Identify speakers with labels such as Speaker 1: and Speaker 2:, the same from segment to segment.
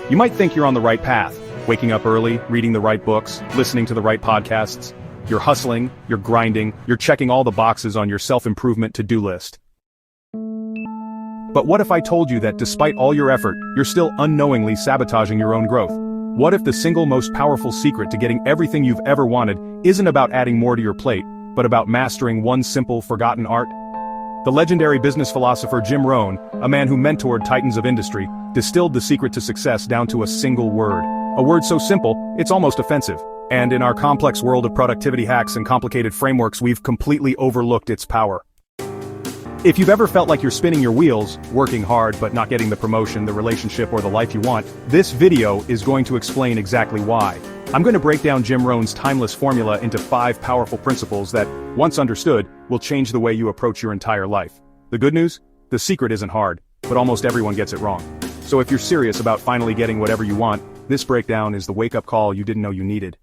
Speaker 1: You might think you're on the right path, waking up early, reading the right books, listening to the right podcasts. You're hustling, you're grinding, you're checking all the boxes on your self-improvement to-do list. But what if I told you that despite all your effort, you're still unknowingly sabotaging your own growth? What if the single most powerful secret to getting everything you've ever wanted isn't about adding more to your plate, but about mastering one simple, forgotten art? The legendary business philosopher Jim Rohn, a man who mentored titans of industry, distilled the secret to success down to a single word. A word so simple, it's almost offensive. And in our complex world of productivity hacks and complicated frameworks, we've completely overlooked its power. If you've ever felt like you're spinning your wheels, working hard but not getting the promotion, the relationship, or the life you want, this video is going to explain exactly why. I'm going to break down Jim Rohn's timeless formula into 5 powerful principles that, once understood, will change the way you approach your entire life. The good news? The secret isn't hard, but almost everyone gets it wrong. So if you're serious about finally getting whatever you want, this breakdown is the wake-up call you didn't know you needed.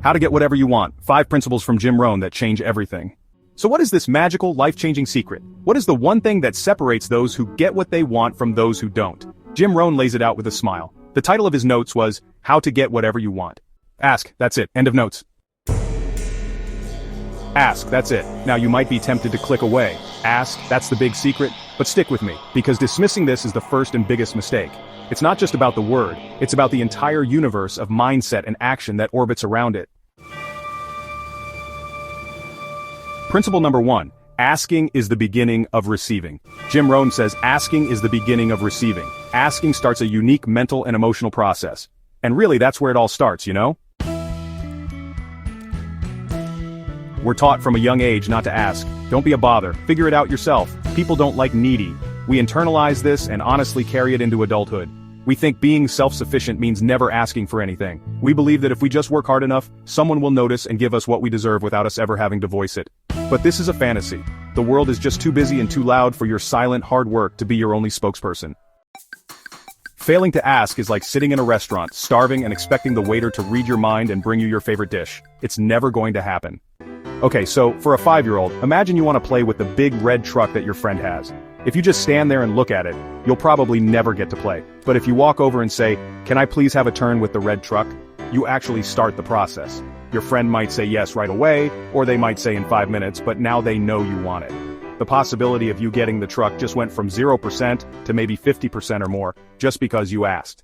Speaker 1: How to get whatever you want, 5 principles from Jim Rohn that change everything. So what is this magical, life-changing secret? What is the one thing that separates those who get what they want from those who don't? Jim Rohn lays it out with a smile. The title of his notes was, How to Get Whatever You Want. Ask, that's it, end of notes. Ask, that's it. Now you might be tempted to click away. Ask, that's the big secret, but stick with me, because dismissing this is the first and biggest mistake. It's not just about the word, it's about the entire universe of mindset and action that orbits around it. Principle number 1, asking is the beginning of receiving. Jim Rohn says asking is the beginning of receiving. Asking starts a unique mental and emotional process. And really that's where it all starts, you know? We're taught from a young age not to ask. Don't be a bother, figure it out yourself. People don't like needy. We internalize this and honestly carry it into adulthood. We think being self-sufficient means never asking for anything. We believe that if we just work hard enough, someone will notice and give us what we deserve without us ever having to voice it. But this is a fantasy. The world is just too busy and too loud for your silent hard work to be your only spokesperson. Failing to ask is like sitting in a restaurant, starving and expecting the waiter to read your mind and bring you your favorite dish. It's never going to happen. Okay, so for a 5-year-old, imagine you want to play with the big red truck that your friend has. If you just stand there and look at it, you'll probably never get to play. But if you walk over and say, "Can I please have a turn with the red truck?" you actually start the process. Your friend might say yes right away, or they might say in 5 minutes, but now they know you want it. The possibility of you getting the truck just went from 0% to maybe 50% or more, just because you asked.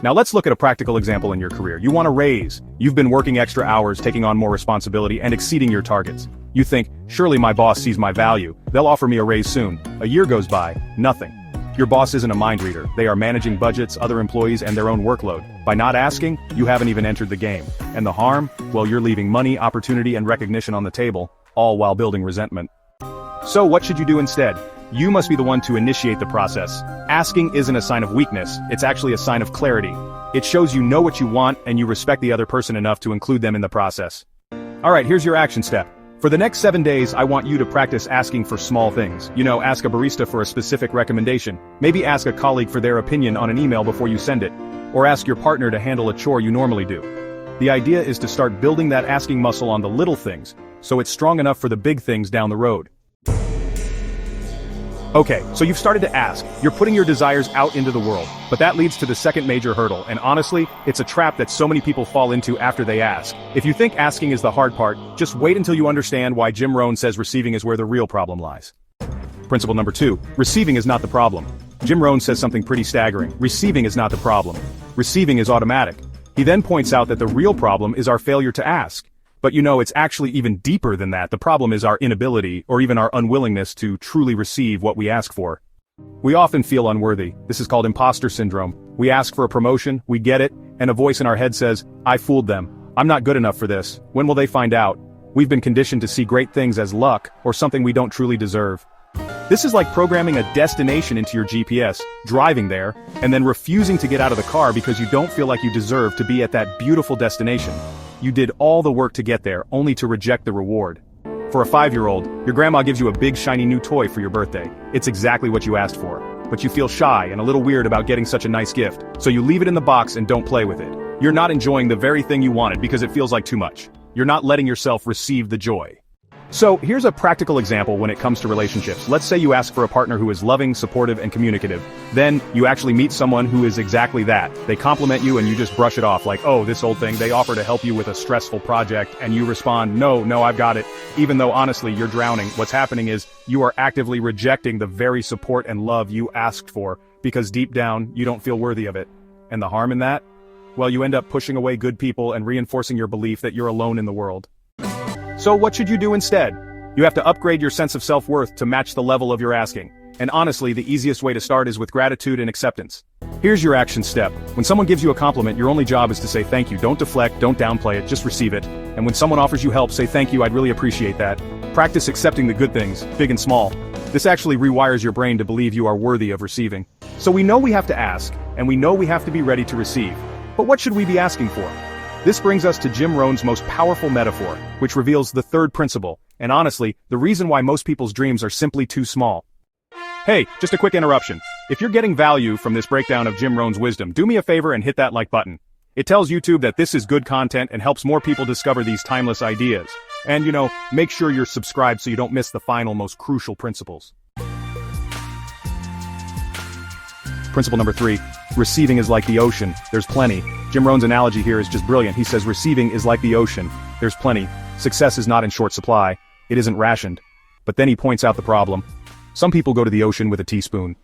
Speaker 1: Now let's look at a practical example in your career. You want a raise. You've been working extra hours, taking on more responsibility, and exceeding your targets. You think, surely my boss sees my value. They'll offer me a raise soon. A year goes by, nothing. Your boss isn't a mind reader. They are managing budgets, other employees, and their own workload. By not asking, you haven't even entered the game. And the harm? Well, you're leaving money, opportunity, and recognition on the table, all while building resentment. So what should you do instead? You must be the one to initiate the process. Asking isn't a sign of weakness, it's actually a sign of clarity. It shows you know what you want and you respect the other person enough to include them in the process. Alright, here's your action step. For the next 7 days, I want you to practice asking for small things. You know, ask a barista for a specific recommendation. Maybe ask a colleague for their opinion on an email before you send it. Or ask your partner to handle a chore you normally do. The idea is to start building that asking muscle on the little things, so it's strong enough for the big things down the road. Okay, so you've started to ask. You're putting your desires out into the world, but that leads to the second major hurdle, and honestly, it's a trap that so many people fall into after they ask. If you think asking is the hard part, just wait until you understand why Jim Rohn says receiving is where the real problem lies. Principle number 2, receiving is not the problem. Jim Rohn says something pretty staggering. Receiving is not the problem. Receiving is automatic. He then points out that the real problem is our failure to ask. But you know, it's actually even deeper than that. The problem is our inability, or even our unwillingness to truly receive what we ask for. We often feel unworthy. This is called imposter syndrome. We ask for a promotion, we get it, and a voice in our head says, "I fooled them. I'm not good enough for this. When will they find out?" We've been conditioned to see great things as luck, or something we don't truly deserve. This is like programming a destination into your GPS, driving there, and then refusing to get out of the car because you don't feel like you deserve to be at that beautiful destination. You did all the work to get there, only to reject the reward. For a 5-year-old, your grandma gives you a big shiny new toy for your birthday. It's exactly what you asked for. But you feel shy and a little weird about getting such a nice gift, so you leave it in the box and don't play with it. You're not enjoying the very thing you wanted because it feels like too much. You're not letting yourself receive the joy. So here's a practical example when it comes to relationships. Let's say you ask for a partner who is loving, supportive, and communicative. Then you actually meet someone who is exactly that. They compliment you and you just brush it off like, oh, this old thing. They offer to help you with a stressful project and you respond, no, I've got it. Even though honestly you're drowning. What's happening is you are actively rejecting the very support and love you asked for because deep down you don't feel worthy of it. And the harm in that? Well, you end up pushing away good people and reinforcing your belief that you're alone in the world. So what should you do instead? You have to upgrade your sense of self-worth to match the level of your asking. And honestly, the easiest way to start is with gratitude and acceptance. Here's your action step. When someone gives you a compliment, your only job is to say thank you. Don't deflect, don't downplay it, just receive it. And when someone offers you help, say thank you, I'd really appreciate that. Practice accepting the good things, big and small. This actually rewires your brain to believe you are worthy of receiving. So we know we have to ask, and we know we have to be ready to receive. But what should we be asking for? This brings us to Jim Rohn's most powerful metaphor, which reveals the third principle, and honestly, the reason why most people's dreams are simply too small. Hey, just a quick interruption. If you're getting value from this breakdown of Jim Rohn's wisdom, do me a favor and hit that like button. It tells YouTube that this is good content and helps more people discover these timeless ideas. And make sure you're subscribed so you don't miss the final, most crucial principles. Principle number 3, receiving is like the ocean, there's plenty. Jim Rohn's analogy here is just brilliant. He says receiving is like the ocean, there's plenty. Success is not in short supply, it isn't rationed. But then he points out the problem. Some people go to the ocean with a teaspoon.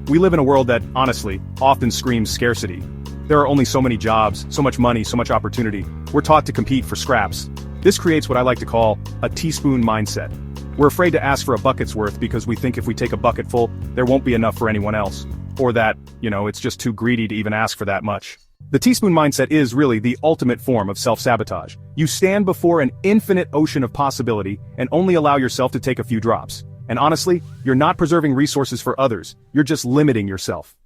Speaker 1: We live in a world that, honestly, often screams scarcity. There are only so many jobs, so much money, so much opportunity. We're taught to compete for scraps. This creates what I like to call a teaspoon mindset. We're afraid to ask for a bucket's worth because we think if we take a bucket full, there won't be enough for anyone else. Or that, it's just too greedy to even ask for that much. The teaspoon mindset is really the ultimate form of self-sabotage. You stand before an infinite ocean of possibility and only allow yourself to take a few drops. And honestly, you're not preserving resources for others, you're just limiting yourself.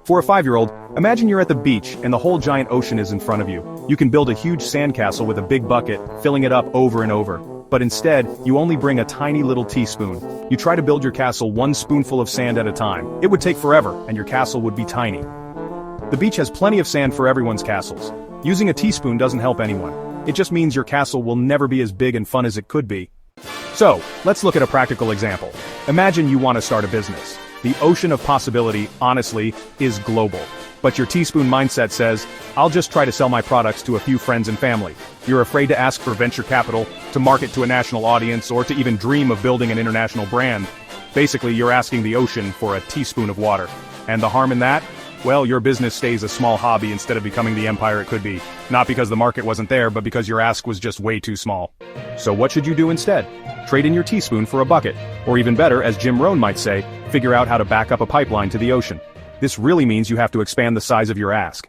Speaker 1: For a 5-year-old, imagine you're at the beach and the whole giant ocean is in front of you. You can build a huge sandcastle with a big bucket, filling it up over and over. But instead, you only bring a tiny little teaspoon. You try to build your castle one spoonful of sand at a time. It would take forever, and your castle would be tiny. The beach has plenty of sand for everyone's castles. Using a teaspoon doesn't help anyone. It just means your castle will never be as big and fun as it could be. So, let's look at a practical example. Imagine you want to start a business. The ocean of possibility, honestly, is global. But your teaspoon mindset says, I'll just try to sell my products to a few friends and family. You're afraid to ask for venture capital, to market to a national audience, or to even dream of building an international brand. Basically, you're asking the ocean for a teaspoon of water. And the harm in that? Well, your business stays a small hobby instead of becoming the empire it could be. Not because the market wasn't there, but because your ask was just way too small. So what should you do instead? Trade in your teaspoon for a bucket. Or even better, as Jim Rohn might say, figure out how to back up a pipeline to the ocean. This really means you have to expand the size of your ask.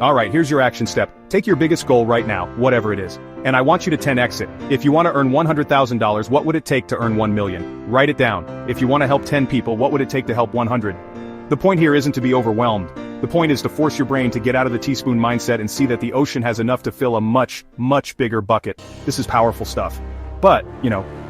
Speaker 1: Alright, here's your action step. Take your biggest goal right now, whatever it is. And I want you to 10x it. If you want to earn $100,000, what would it take to earn 1 million? Write it down. If you want to help 10 people, what would it take to help 100? The point here isn't to be overwhelmed. The point is to force your brain to get out of the teaspoon mindset and see that the ocean has enough to fill a much, much bigger bucket. This is powerful stuff. But,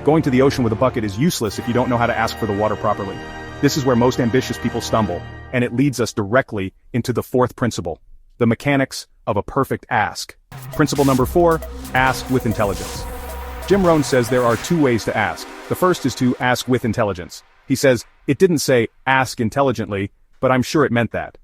Speaker 1: going to the ocean with a bucket is useless if you don't know how to ask for the water properly. This is where most ambitious people stumble, and it leads us directly into the 4th principle, the mechanics of a perfect ask. Principle number 4, ask with intelligence. Jim Rohn says there are 2 ways to ask. The first is to ask with intelligence. He says, it didn't say ask intelligently, but I'm sure it meant that.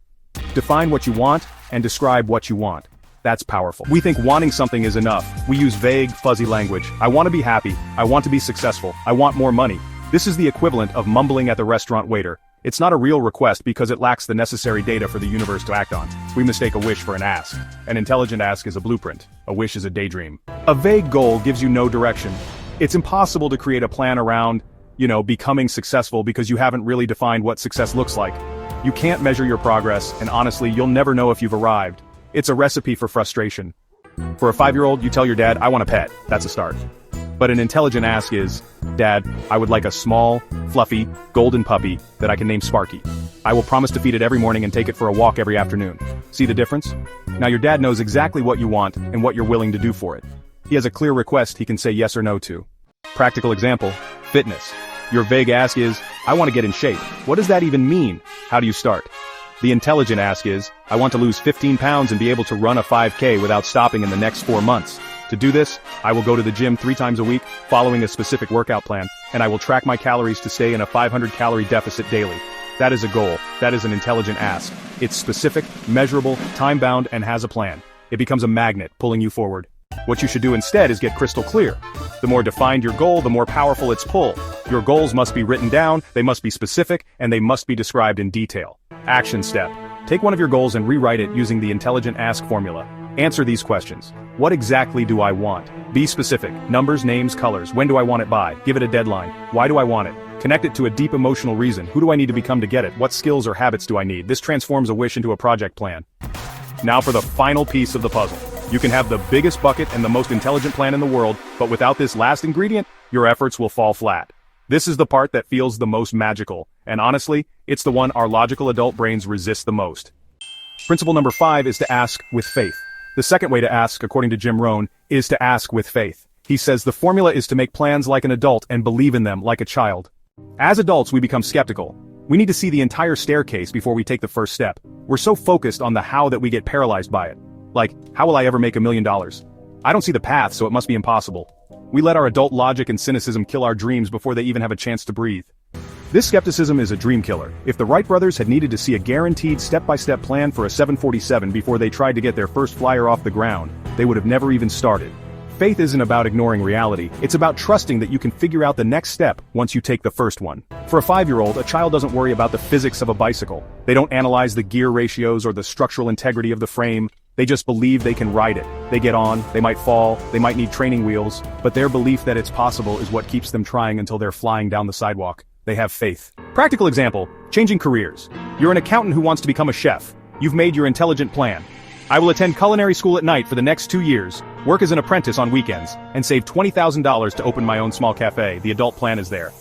Speaker 1: Define what you want and describe what you want. That's powerful. We think wanting something is enough. We use vague, fuzzy language. I want to be happy. I want to be successful. I want more money. This is the equivalent of mumbling at the restaurant waiter. It's not a real request because it lacks the necessary data for the universe to act on. We mistake a wish for an ask. An intelligent ask is a blueprint. A wish is a daydream. A vague goal gives you no direction. It's impossible to create a plan around, becoming successful because you haven't really defined what success looks like. You can't measure your progress, and honestly, you'll never know if you've arrived. It's a recipe for frustration. For a 5-year-old, you tell your dad, I want a pet. That's a start. But an intelligent ask is, Dad, I would like a small, fluffy, golden puppy that I can name Sparky. I will promise to feed it every morning and take it for a walk every afternoon. See the difference? Now your dad knows exactly what you want and what you're willing to do for it. He has a clear request he can say yes or no to. Practical example, fitness. Your vague ask is, I want to get in shape. What does that even mean? How do you start? The intelligent ask is, I want to lose 15 pounds and be able to run a 5K without stopping in the next 4 months. To do this, I will go to the gym 3 times a week, following a specific workout plan, and I will track my calories to stay in a 500-calorie deficit daily. That is a goal. That is an intelligent ask. It's specific, measurable, time-bound, and has a plan. It becomes a magnet, pulling you forward. What you should do instead is get crystal clear. The more defined your goal, the more powerful its pull. Your goals must be written down, they must be specific, and they must be described in detail. Action step. Take one of your goals and rewrite it using the intelligent ask formula. Answer these questions. What exactly do I want? Be specific. Numbers, names, colors. When do I want it by? Give it a deadline. Why do I want it? Connect it to a deep emotional reason. Who do I need to become to get it? What skills or habits do I need? This transforms a wish into a project plan. Now for the final piece of the puzzle. You can have the biggest bucket and the most intelligent plan in the world, but without this last ingredient, your efforts will fall flat. This is the part that feels the most magical, and honestly, it's the one our logical adult brains resist the most. Principle number 5 is to ask with faith. The second way to ask, according to Jim Rohn, is to ask with faith. He says the formula is to make plans like an adult and believe in them like a child. As adults, we become skeptical. We need to see the entire staircase before we take the first step. We're so focused on the how that we get paralyzed by it. Like, how will I ever make $1 million? I don't see the path, so it must be impossible. We let our adult logic and cynicism kill our dreams before they even have a chance to breathe. This skepticism is a dream killer. If the Wright brothers had needed to see a guaranteed step-by-step plan for a 747 before they tried to get their first flyer off the ground, they would have never even started. Faith isn't about ignoring reality, it's about trusting that you can figure out the next step once you take the first one. For a 5-year-old, a child doesn't worry about the physics of a bicycle. They don't analyze the gear ratios or the structural integrity of the frame. They just believe they can ride it. They get on, they might fall, they might need training wheels, but their belief that it's possible is what keeps them trying until they're flying down the sidewalk. They have faith. Practical example, changing careers. You're an accountant who wants to become a chef. You've made your intelligent plan. I will attend culinary school at night for the next 2 years, work as an apprentice on weekends, and save $20,000 to open my own small cafe. The adult plan is there.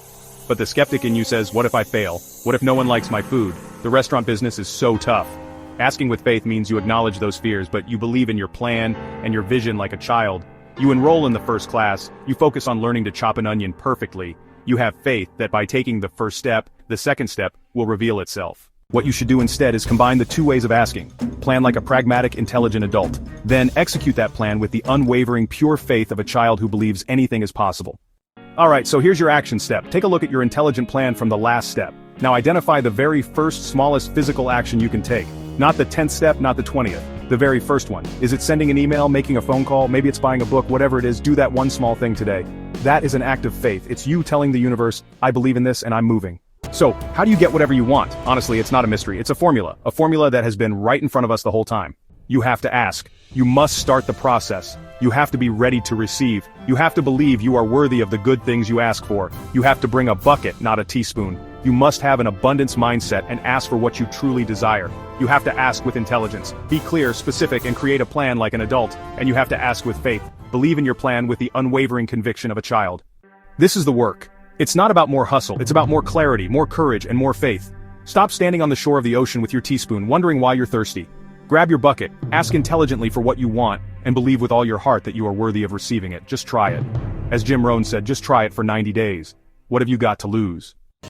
Speaker 1: But the skeptic in you says, what if I fail? What if no one likes my food? The restaurant business is so tough. Asking with faith means you acknowledge those fears, but you believe in your plan and your vision like a child. You enroll in the first class, you focus on learning to chop an onion perfectly. You have faith that by taking the first step, the second step will reveal itself. What you should do instead is combine the 2 ways of asking. Plan like a pragmatic, intelligent adult. Then execute that plan with the unwavering, pure faith of a child who believes anything is possible. Alright, so here's your action step. Take a look at your intelligent plan from the last step. Now identify the very first, smallest physical action you can take. Not the 10th step, not the 20th. The very first one. Is it sending an email, making a phone call, maybe it's buying a book, whatever it is, do that one small thing today. That is an act of faith. It's you telling the universe, I believe in this and I'm moving. So, how do you get whatever you want? Honestly, it's not a mystery, it's a formula that has been right in front of us the whole time. You have to ask. You must start the process. You have to be ready to receive. You have to believe you are worthy of the good things you ask for. You have to bring a bucket, not a teaspoon. You must have an abundance mindset and ask for what you truly desire. You have to ask with intelligence. Be clear, specific, and create a plan like an adult. And you have to ask with faith. Believe in your plan with the unwavering conviction of a child. This is the work. It's not about more hustle, it's about more clarity, more courage, and more faith. Stop standing on the shore of the ocean with your teaspoon, wondering why you're thirsty. Grab your bucket, ask intelligently for what you want, and believe with all your heart that you are worthy of receiving it. Just try it. As Jim Rohn said, just try it for 90 days. What have you got to lose?